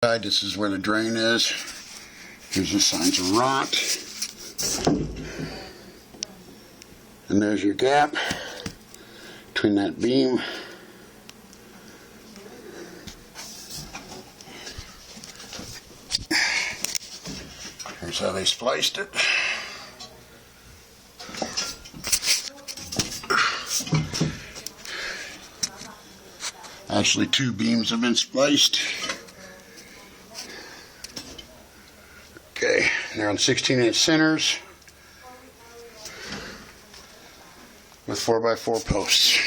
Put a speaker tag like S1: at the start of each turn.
S1: This is where the drain is. Here's the signs of rot. And there's your gap between that beam. Here's how they spliced it. Actually, 2 beams have been spliced. Okay, they're on 16-inch centers with 4x4 posts.